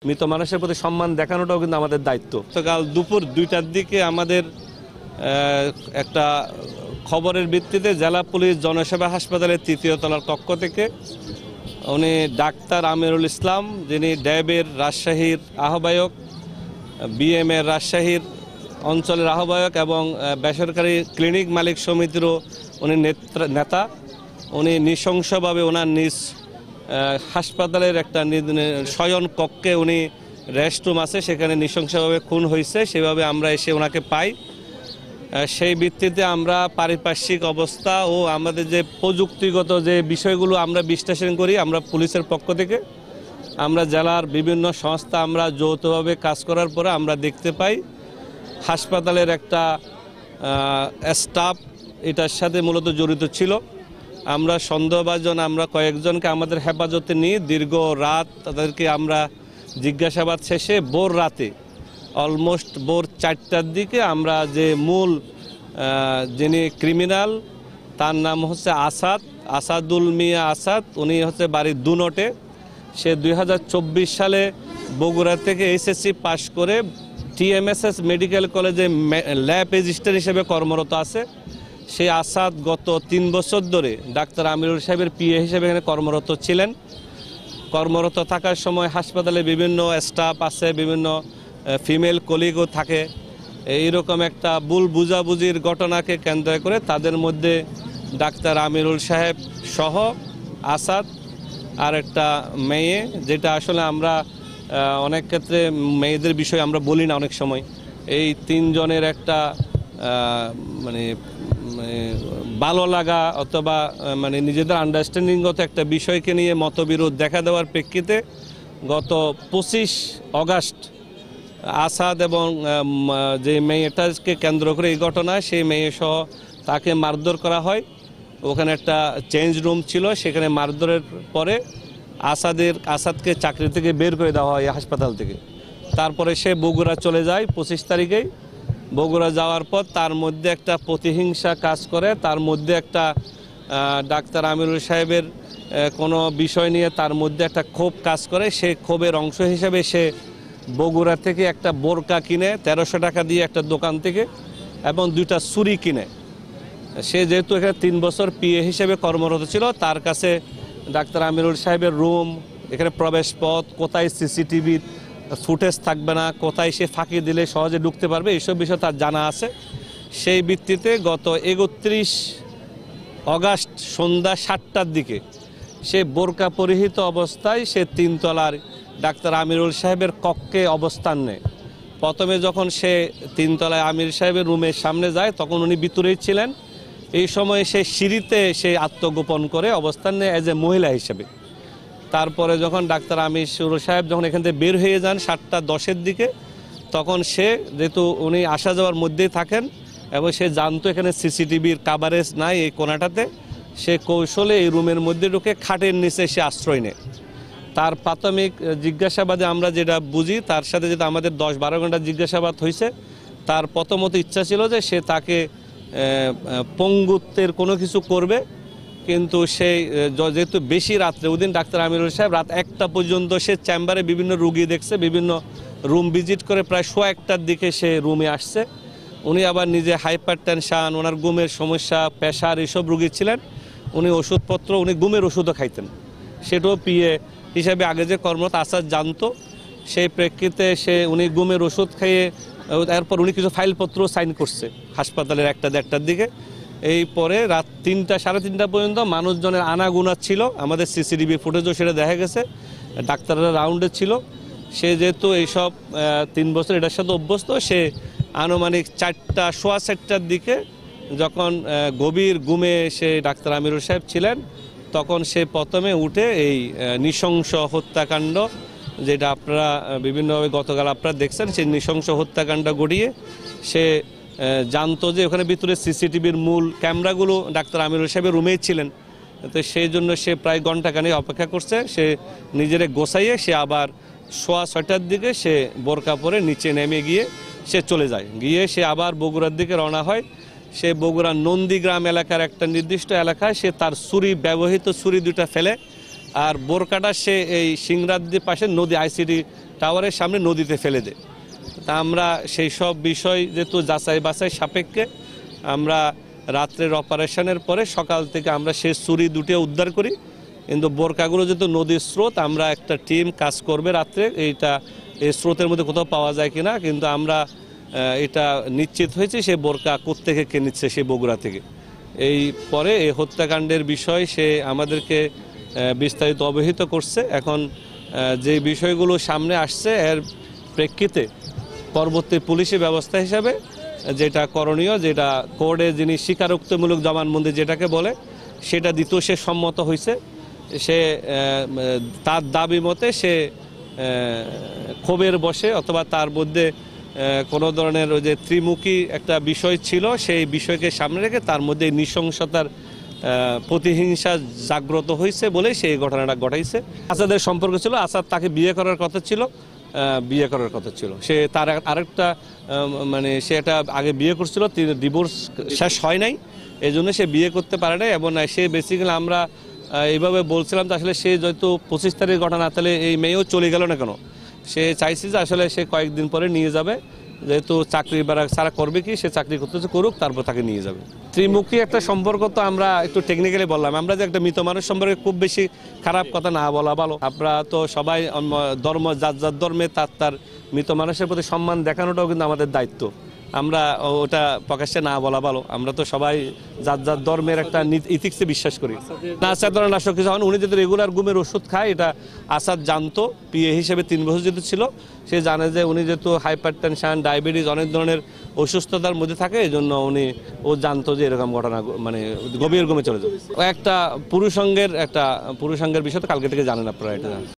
মৃত মানুষের প্রতি সম্মান দেখানোটাও কিন্তু আমাদের দায়িত্ব। গতকাল দুপুর 2টার দিকে আমাদের একটা খবরের ভিত্তিতে জেলা পুলিশ জনসেবা হাসপাতালের 3য় তলার কক্ষ থেকে উনি ডাক্তার আমিরুল ইসলাম, যিনি ড্যাবের রাজশাহীর আহ্বায়ক, বিএমএর রাজশাহীর অঞ্চলের আহ্বায়ক এবং বেসরকারি ক্লিনিক মালিক সমিতিরও উনি নেতা, উনি নৃশংসভাবে ওনার নিজ হাসপাতালের একটা শয়ন কক্ষে উনি রেস্টরুম আছে, সেখানে নৃশংসভাবে খুন হয়েছে। সেভাবে আমরা এসে ওনাকে পাই। সেই ভিত্তিতে আমরা পারিপার্শ্বিক অবস্থা ও আমাদের যে প্রযুক্তিগত যে বিষয়গুলো আমরা বিশ্লেষণ করি, আমরা পুলিশের পক্ষ থেকে আমরা জেলার বিভিন্ন সংস্থা আমরা যৌথভাবে কাজ করার পরে আমরা দেখতে পাই হাসপাতালের একটা স্টাফ এটার সাথে মূলত জড়িত ছিল। আমরা সন্দেহভাজন আমরা কয়েকজনকে আমাদের হেফাজতে নিয়ে দীর্ঘ রাত তাদেরকে আমরা জিজ্ঞাসাবাদ শেষে ভোর রাতে অলমোস্ট ভোর 4টার দিকে আমরা যে মূল যিনি ক্রিমিনাল তার নাম হচ্ছে আসাদুল মিয়া আসাদ, উনি হচ্ছে বাড়ি দুনটে। সে 2024 সালে বগুড়া থেকে এইচএসসি পাশ করে টিএমএসএস মেডিকেল কলেজে ল্যাব রেজিস্ট্রার হিসেবে কর্মরত আছে। সেই আসাদ গত 3 বছর ধরে ডাক্তার আমিরুল সাহেবের পিএ হিসেবে এখানে কর্মরত ছিলেন। কর্মরত থাকার সময় হাসপাতালে বিভিন্ন স্টাফ আছে, বিভিন্ন ফিমেল কলিগও থাকে। এইরকম একটা ভুল বুঝাবুঝির ঘটনাকে কেন্দ্র করে তাদের মধ্যে ডাক্তার আমিরুল সাহেব সহ আসাদ আর একটা মেয়ে, যেটা আসলে আমরা অনেক ক্ষেত্রে মেয়েদের বিষয় আমরা বলি না অনেক সময়, এই 3 জনের একটা মানে ভালো লাগা অথবা মানে নিজেদের আন্ডারস্ট্যান্ডিংগত একটা বিষয়কে নিয়ে মতবিরোধ দেখা দেওয়ার প্রেক্ষিতে গত 25 অগাস্ট আসাদ এবং যে মেয়েটাকে কেন্দ্র করে এই ঘটনা, সেই মেয়ে সহ তাকে মারধর করা হয়। ওখানে একটা চেঞ্জ রুম ছিল, সেখানে মারধরের পরে আসাদকে চাকরি থেকে বের করে দেওয়া হয় হাসপাতাল থেকে। তারপরে সে বগুড়া চলে যায় 25 তারিখেই। বগুড়া যাওয়ার পর তার মধ্যে একটা প্রতিহিংসা কাজ করে, তার মধ্যে একটা ডাক্তার আমিরুল সাহেবের কোনো বিষয় নিয়ে তার মধ্যে একটা ক্ষোভ কাজ করে। সেই ক্ষোভের অংশ হিসেবে সে বগুড়া থেকে একটা বোরকা কিনে 1300 টাকা দিয়ে একটা দোকান থেকে, এবং 2টা ছুরি কিনে। সে যেহেতু এখানে 3 বছর পিএ হিসেবে কর্মরত ছিল, তার কাছে ডাক্তার আমিরুল সাহেবের রুম, এখানে প্রবেশ পথ, কোথায় সিসিটিভির ফুটেজ থাকবে না, কোথায় সে ফাঁকি দিলে সহজে ঢুকতে পারবে, এইসব বিষয় তার জানা আছে। সেই ভিত্তিতে গত 31 অগাস্ট সন্ধ্যা 7টার দিকে সে বোরকা পরিহিত অবস্থায় সে 3 তলার ডাক্তার আমিরুল সাহেবের কক্ষে অবস্থান নেয়। প্রথমে যখন সে 3 তলায় আমির সাহেবের রুমের সামনে যায়, তখন উনি ভিতরেই ছিলেন। এই সময় সে সিঁড়িতে সে আত্মগোপন করে অবস্থান নেয় এজ এ মহিলা হিসেবে। তারপরে যখন ডাক্তার আমিরুল সাহেব যখন এখান থেকে বের হয়ে যান 7:10-এর দিকে, তখন সে যেহেতু উনি আসা যাওয়ার মধ্যেই থাকেন এবং সে জানতো এখানে সিসিটিভির কাভারেজ নাই এই কোণাটাতে, সে কৌশলে এই রুমের মধ্যে ঢুকে খাটের নিচে সে আশ্রয় নেয়। তার প্রাথমিক জিজ্ঞাসাবাদে আমরা যেটা বুঝি, তার সাথে যেটা আমাদের 10-12 ঘন্টা জিজ্ঞাসাবাদ হয়েছে, তার প্রথমত ইচ্ছা ছিল যে সে তাকে পঙ্গুত্বের কোনো কিছু করবে, কিন্তু সেই যেহেতু বেশি রাত্রে, ওদিন ডাক্তার আমিরুল সাহেব রাত 1টা পর্যন্ত সে চেম্বারে বিভিন্ন রুগী দেখছে, বিভিন্ন রুম ভিজিট করে প্রায় 1:15টার দিকে সে রুমে আসছে। উনি আবার নিজে হাইপার টেনশান, ওনার ঘুমের সমস্যা, প্রেশার, এইসব রুগী ছিলেন। উনি ওষুধপত্র, উনি ঘুমের ওষুধও খাইতেন, সেটাও পিএ হিসাবে আগে যে কর্মরত আসাদ জানতো। সেই প্রেক্ষিতে উনি ঘুমের ওষুধ খাইয়ে, এরপর উনি কিছু ফাইলপত্র সাইন করছে হাসপাতালের 1টা-1:30টার দিকে। এই পরে রাত 3টা-3:30 পর্যন্ত মানুষজনের আনাগোনা ছিল, আমাদের সিসিটিভি ফুটেজও সেটা দেখা গেছে, ডাক্তাররা রাউন্ডে ছিল। সে যেহেতু এইসব 3 বছর এটার সাথে অভ্যস্ত, সে আনুমানিক 4টার দিকে যখন গভীর ঘুমে সে ডাক্তার আমিরুল সাহেব ছিলেন, তখন সে প্রথমে উঠে এই নৃশংস হত্যাকাণ্ড, যেটা আপনারা বিভিন্নভাবে গতকাল আপনারা দেখছেন, সেই নৃশংস হত্যাকাণ্ড ঘটিয়ে সে জানতো যে ওখানে ভিতরে সিসিটিভির মূল ক্যামেরাগুলো ডাক্তার আমিরুল সাহেবের রুমেই ছিলেন। তো সেই জন্য সে প্রায় ঘণ্টাখানেক অপেক্ষা করছে। সে নিজেরে গোছাইয়ে সে আবার 6:15টার দিকে সে বোরকা পরে নিচে নেমে গিয়ে সে চলে যায়। গিয়ে সে আবার বগুড়ার দিকে রওনা হয়। সে বগুড়ার নন্দীগ্রাম এলাকার একটা নির্দিষ্ট এলাকায় সে তার ব্যবহৃত ছুরি 2টা ফেলে, আর বোরকাটা সে এই সিংরাদ্দির পাশে নদী আইসিডি টাওয়ারের সামনে নদীতে ফেলে দেয়। তা আমরা সেই সব বিষয় যেহেতু যাচাই বাছাই সাপেক্ষে আমরা রাত্রের অপারেশনের পরে সকাল থেকে আমরা সেই ছুরি দুটো উদ্ধার করি, কিন্তু বোরকাগুলো যেহেতু নদীর স্রোত, আমরা একটা টিম কাজ করবে রাত্রে এই স্রোতের মধ্যে কোথাও পাওয়া যায় কিনা, কিন্তু আমরা এটা নিশ্চিত হয়েছে সে বোরকা কোত্থেকে কে নিচ্ছে, সে বগুড়া থেকে। এই পরে এই হত্যাকাণ্ডের বিষয় সে আমাদেরকে বিস্তারিত অবহিত করছে। এখন যে বিষয়গুলো সামনে আসছে এর প্রেক্ষিতে পরবর্তী পুলিশি ব্যবস্থা হিসাবে যেটা করণীয়, যেটা কোর্টে যিনি স্বীকারোক্তিমূলক জবানবন্দি যেটাকে বলে সেটা দিতেও সে সম্মত হয়েছে। সে তার দাবি মতে সে ক্ষোভের বশে অথবা তার মধ্যে কোনো ধরনের ওই যে ত্রিমুখী একটা বিষয় ছিল, সেই বিষয়কে সামনে রেখে তার মধ্যে নৃশংসতার প্রতিহিংসা জাগ্রত হয়েছে বলে সেই ঘটনাটা ঘটাইছে। আসাদের সম্পর্ক ছিল, আসাদ তাকে বিয়ে করার কথা ছিল, সে তার আরেকটা মানে সে একটা আগে বিয়ে করছিল, ডিভোর্স শেষ হয় নাই, এই জন্য সে বিয়ে করতে পারে নাই। এবং সে বেসিক্যালি আমরা এইভাবে বলছিলাম যে আসলে সে যেহেতু 25 তারিখ ঘটনা, তাহলে এই মেয়েও চলে গেল না কেন, সে চাইছে যে আসলে সে কয়েকদিন পরে নিয়ে যাবে, যেহেতু চাকরি বাড়া সারা করবে কি, সে চাকরি করতেছে করুক, তারপর তাকে নিয়ে যাবে। ত্রিমুখী একটা সম্পর্ক তো আমরা একটু টেকনিক্যালি বললাম, আমরা যে একটা মৃত মানুষ সম্পর্কে খুব বেশি খারাপ কথা না বলা ভালো। আমরা তো সবাই ধর্ম, যার ধর্মে তার মৃত মানুষের প্রতি সম্মান দেখানোটাও কিন্তু আমাদের দায়িত্ব। আমরা ওটা প্রকাশ্যে না বলা ভালো। আমরা তো সবাই যার ধর্মের একটা ইথিক্সে বিশ্বাস করি না। আসাদ নাশক কিছু হন, উনি যেহেতু রেগুলার ঘুমের ওষুধ খায়, এটা আসাদ জানতো। পিএ হিসেবে 3 বছর যেহেতু ছিল, সে জানে যে উনি যেহেতু হাইপার টেনশন, ডায়াবেটিস, অনেক ধরনের অসুস্থতার মধ্যে থাকে, এই জন্য ও জানতো যে এরকম ঘটনা মানে গভীর ঘুমে চলে যাবে। একটা পুরুষাঙ্গের বিষয় তো কালকে থেকে জানেন আপনারা, এটা জানেন।